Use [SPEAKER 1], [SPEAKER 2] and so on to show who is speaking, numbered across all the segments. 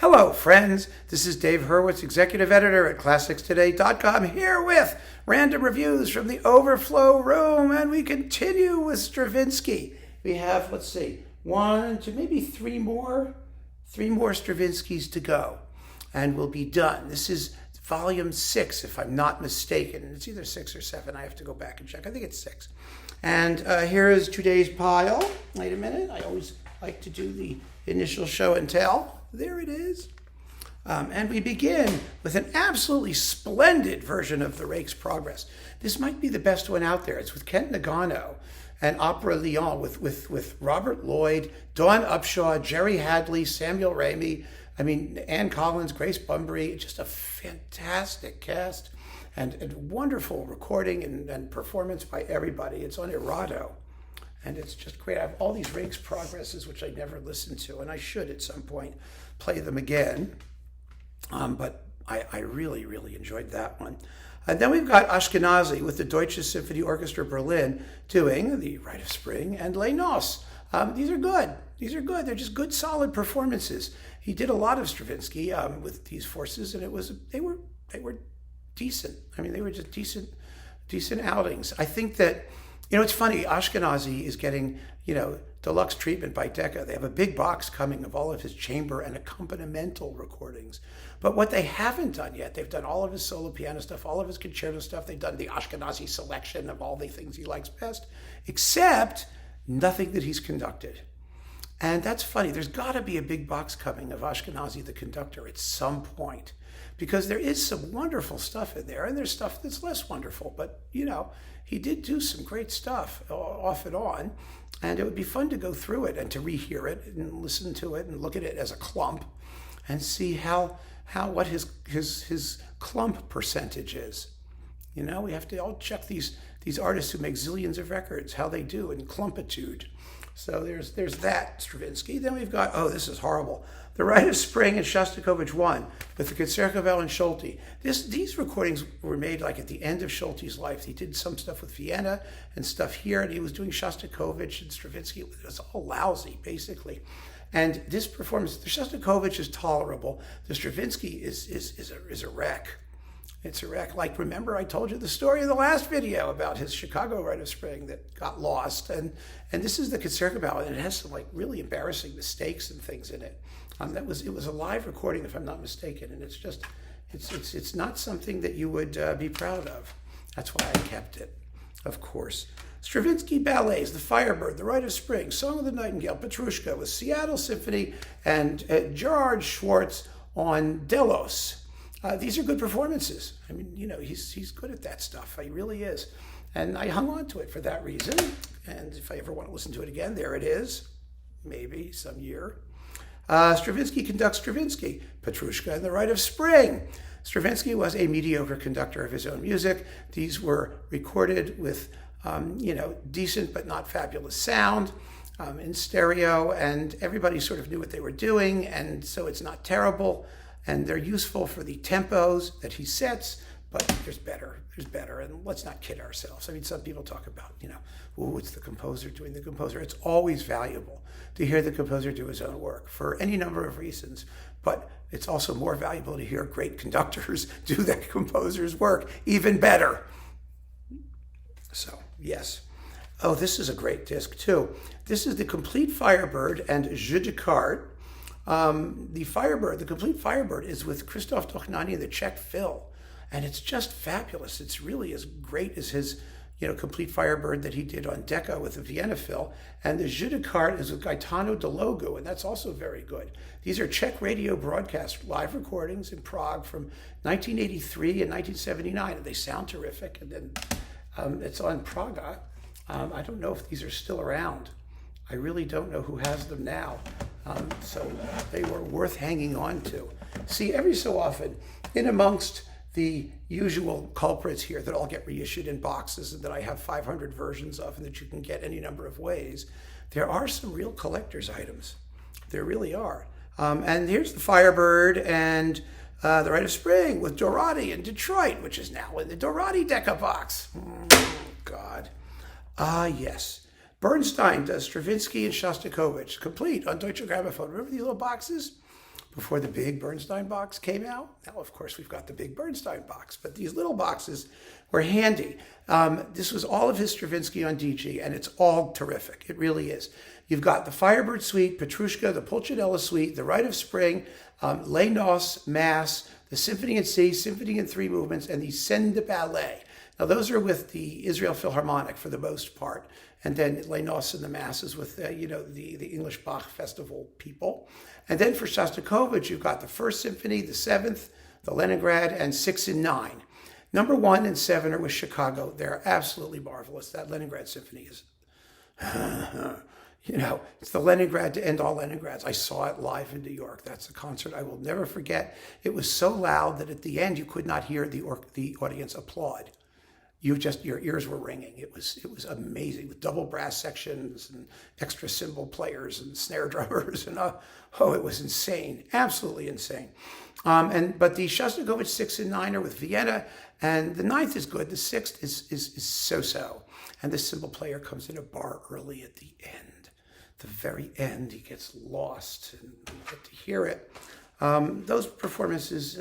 [SPEAKER 1] Hello, friends. This is Dave Hurwitz, executive editor at ClassicsToday.com, here with random reviews from the Overflow room, and we continue with Stravinsky. We have, let's see, one, two, maybe three more Stravinskys to go, and we'll be done. This is volume 6, if I'm not mistaken. It's either 6 or 7. I have to go back and check. I think it's 6. And here is today's pile. Wait a minute. I always like to do the initial show and tell. There it is. And we begin with an absolutely splendid version of the Rake's Progress. This might be the best one out there. It's with Kent Nagano and Opera Lyon with Robert Lloyd, Dawn Upshaw, Jerry Hadley, Samuel Ramey, Ann Collins, Grace Bunbury. Just a fantastic cast and wonderful recording and performance by everybody. It's on Erato. And it's just great. I have all these Rake's Progresses, which I never listened to, and I should at some point play them again. But I really, really enjoyed that one. And then we've got Ashkenazy with the Deutsche Symphony Orchestra Berlin doing The Rite of Spring and Les Noces. These are good. They're just good, solid performances. He did a lot of Stravinsky with these forces, and they were decent. They were just decent outings. I think that, it's funny, Ashkenazy is getting, deluxe treatment by Decca. They have a big box coming of all of his chamber and accompanimental recordings. But what they haven't done yet, they've done all of his solo piano stuff, all of his concerto stuff. They've done the Ashkenazy selection of all the things he likes best, except nothing that he's conducted. And that's funny. There's got to be a big box coming of Ashkenazy the Conductor at some point, because there is some wonderful stuff in there, and there's stuff that's less wonderful. But, he did do some great stuff off and on, and it would be fun to go through it and to rehear it and listen to it and look at it as a clump and see what his clump percentage is. We have to all check these artists who make zillions of records, how they do in clumpitude. So there's that Stravinsky. Then we've got, this is horrible, The Rite of Spring and Shostakovich 1 with the Concertgebouw and Schulte. These recordings were made like at the end of Schulte's life. He did some stuff with Vienna and stuff here, and he was doing Shostakovich and Stravinsky. It was all lousy, basically. And this performance, the Shostakovich is tolerable. The Stravinsky is a wreck. It's a wreck. Like, remember I told you the story in the last video about his Chicago Rite of Spring that got lost. And this is the Concertgebouw, and it has some really embarrassing mistakes and things in it. It was a live recording, if I'm not mistaken, and it's not something that you would be proud of. That's why I kept it, of course. Stravinsky Ballets, The Firebird, The Rite of Spring, Song of the Nightingale, Petrushka with Seattle Symphony, and Gerard Schwartz on Delos. These are good performances. He's good at that stuff. He really is. And I hung on to it for that reason. And if I ever want to listen to it again, there it is. Maybe some year. Stravinsky conducts Stravinsky, Petrushka and the Rite of Spring. Stravinsky was a mediocre conductor of his own music. These were recorded with, decent but not fabulous sound in stereo, and everybody sort of knew what they were doing, and so it's not terrible. And they're useful for the tempos that he sets, but there's better, and let's not kid ourselves. Some people talk about, it's the composer doing the composer. It's always valuable to hear the composer do his own work for any number of reasons, but it's also more valuable to hear great conductors do that composer's work even better. So, yes. Oh, this is a great disc, too. This is The Complete Firebird and Jeu de Cartes. The Complete Firebird is with Krzysztof Dochnani and the Czech Phil, and it's just fabulous. It's really as great as his, Complete Firebird that he did on Decca with the Vienna Phil, and the Jeu de Cartes is with Gaetano Dologu, and that's also very good. These are Czech radio broadcast live recordings in Prague from 1983 and 1979, and they sound terrific. And then it's on Praga. I don't know if these are still around. I really don't know who has them now. So they were worth hanging on to. See, every so often, in amongst the usual culprits here that all get reissued in boxes and that I have 500 versions of and that you can get any number of ways, there are some real collector's items. There really are. And here's the Firebird and the Rite of Spring with Dorati in Detroit, which is now in the Dorati Decca box. God. Yes. Bernstein does Stravinsky and Shostakovich, complete on Deutsche Grammophon. Remember these little boxes? before the big Bernstein box came out. Now, of course, we've got the big Bernstein box, but these little boxes were handy. This was all of his Stravinsky on DG, and it's all terrific. It really is. You've got the Firebird Suite, Petrushka, the Pulcinella Suite, the Rite of Spring, Les Noces, Mass, the Symphony in C, Symphony in 3 movements, and the Scène de Ballet. Now, those are with the Israel Philharmonic for the most part, and then Les Noces and the Masses with the English Bach Festival people. And then for Shostakovich, you've got the First Symphony, the 7th, the Leningrad, and 6 and 9. Number 1 and 7 are with Chicago. They're absolutely marvelous. That Leningrad Symphony is, it's the Leningrad to end all Leningrads. I saw it live in New York. That's a concert I will never forget. It was so loud that at the end you could not hear the audience applaud. Your ears were ringing. It was amazing with double brass sections and extra cymbal players and snare drummers and it was insane, absolutely insane. But the Shostakovich 6 and 9 are with Vienna, and the 9th is good. The 6th is so-so, and the cymbal player comes in a bar early at the end, the very end. He gets lost, and you get to hear it. Those performances,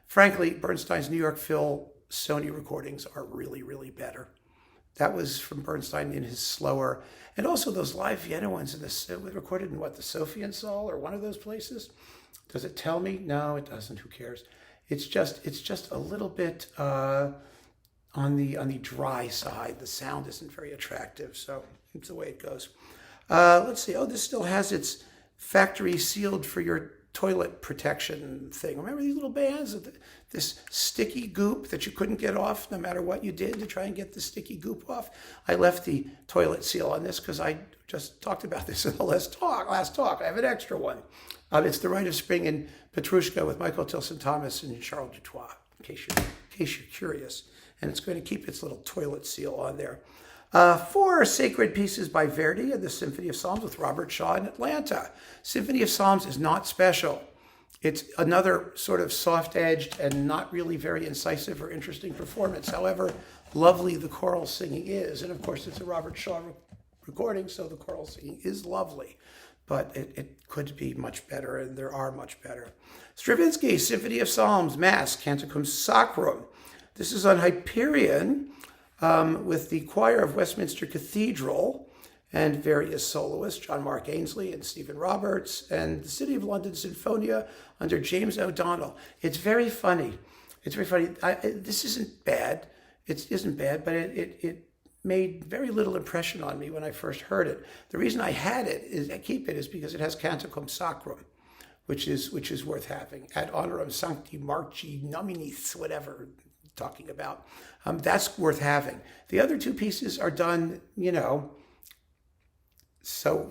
[SPEAKER 1] frankly, Bernstein's New York Phil Sony recordings are really, really better. That was from Bernstein in his slower, and also those live Vienna ones recorded in the Sophian Saal or one of those places. Does it tell me? No, it doesn't. Who cares? It's just a little bit on the dry side. The sound isn't very attractive, so it's the way it goes. Let's see. Oh, this still has its factory sealed for your toilet protection thing. Remember these little bands? This sticky goop that you couldn't get off no matter what you did to try and get the sticky goop off? I left the toilet seal on this because I just talked about this in the last talk. I have an extra one. It's the Rite of Spring in Petrushka with Michael Tilson Thomas and Charles Dutoit, in case you're curious. And it's going to keep its little toilet seal on there. 4 sacred pieces by Verdi and the Symphony of Psalms with Robert Shaw in Atlanta. Symphony of Psalms is not special. It's another sort of soft-edged and not really very incisive or interesting performance. However, lovely the choral singing is. And of course, it's a Robert Shaw recording, so the choral singing is lovely. But it could be much better, and there are much better. Stravinsky, Symphony of Psalms, Mass, Canticum Sacrum. This is on Hyperion with the choir of Westminster Cathedral and various soloists, John Mark Ainsley and Stephen Roberts, and the City of London Sinfonia under James O'Donnell. It's very funny. This isn't bad. It isn't bad, but it made very little impression on me when I first heard it. The reason I keep it is because it has Canticum Sacrum, which is worth having. Ad honorem sancti Marci nominis, whatever talking about. That's worth having. The other 2 pieces are done, so.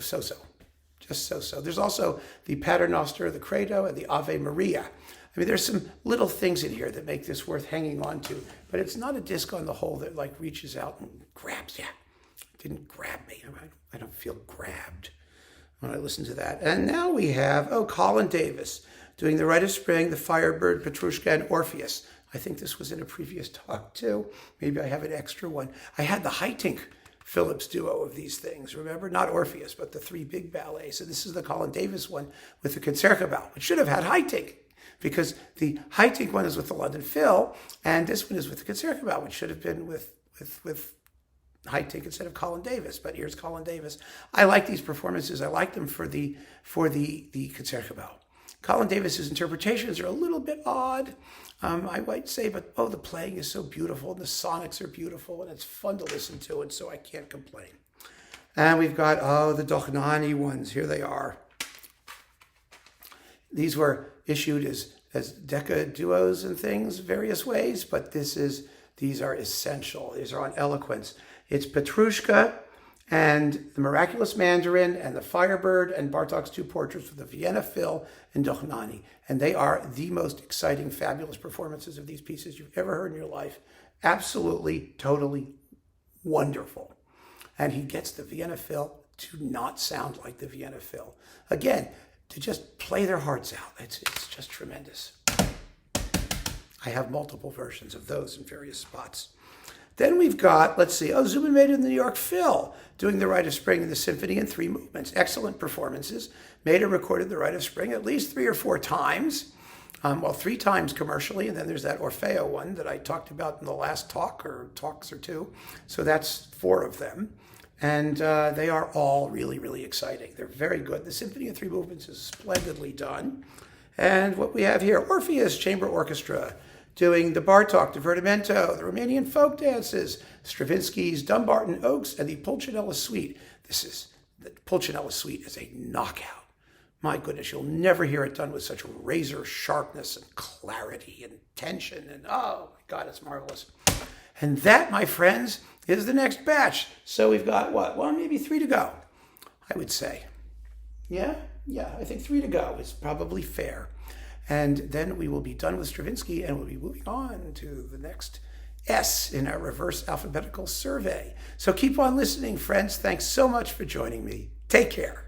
[SPEAKER 1] Just so. There's also the Paternoster, the Credo, and the Ave Maria. I mean, there's some little things in here that make this worth hanging on to, but it's not a disc on the whole that reaches out and grabs. Yeah, it didn't grab me. I don't feel grabbed when I listen to that. And now we have, Colin Davis doing the Rite of Spring, the Firebird, Petrushka, and Orpheus. I think this was in a previous talk too. Maybe I have an extra one. I had the Haitink Phillips duo of these things, remember? Not Orpheus, but the 3 big ballets. So this is the Colin Davis one with the Concertgebouw. It should have had Haitink, because the Haitink one is with the London Phil, and this one is with the Concertgebouw, which should have been with Haitink instead of Colin Davis. But here's Colin Davis. I like these performances. I like them for the Concertgebouw. Colin Davis's interpretations are a little bit odd, I might say, but the playing is so beautiful, and the sonics are beautiful, and it's fun to listen to, and so I can't complain. And we've got, the Dochnani ones. Here they are. These were issued as Decca duos and things, various ways, but these are essential. These are on eloquence. It's Petrushka and the Miraculous Mandarin and the Firebird and Bartók's 2 portraits with the Vienna Phil and Dochnani. And they are the most exciting, fabulous performances of these pieces you've ever heard in your life. Absolutely, totally wonderful. And he gets the Vienna Phil to not sound like the Vienna Phil. Again, to just play their hearts out. It's just tremendous. I have multiple versions of those in various spots. Then we've got, let's see, Zubin Mehta in the New York Phil, doing The Rite of Spring and the Symphony in 3 movements. Excellent performances. Mehta recorded The Rite of Spring at least 3 or 4 times. 3 times commercially, and then there's that Orfeo one that I talked about in the last talks or 2. So that's 4 of them. And they are all really, really exciting. They're very good. The Symphony in 3 movements is splendidly done. And what we have here, Orpheus Chamber Orchestra, doing the Bartók Divertimento, the Romanian folk dances, Stravinsky's Dumbarton Oaks, and the Pulcinella Suite. The Pulcinella Suite is a knockout. My goodness, you'll never hear it done with such razor sharpness and clarity and tension. And oh my God, it's marvelous. And that, my friends, is the next batch. So we've got what? Well, maybe 3 to go, I would say. Yeah, I think 3 to go is probably fair. And then we will be done with Stravinsky and we'll be moving on to the next S in our reverse alphabetical survey. So keep on listening, friends. Thanks so much for joining me. Take care.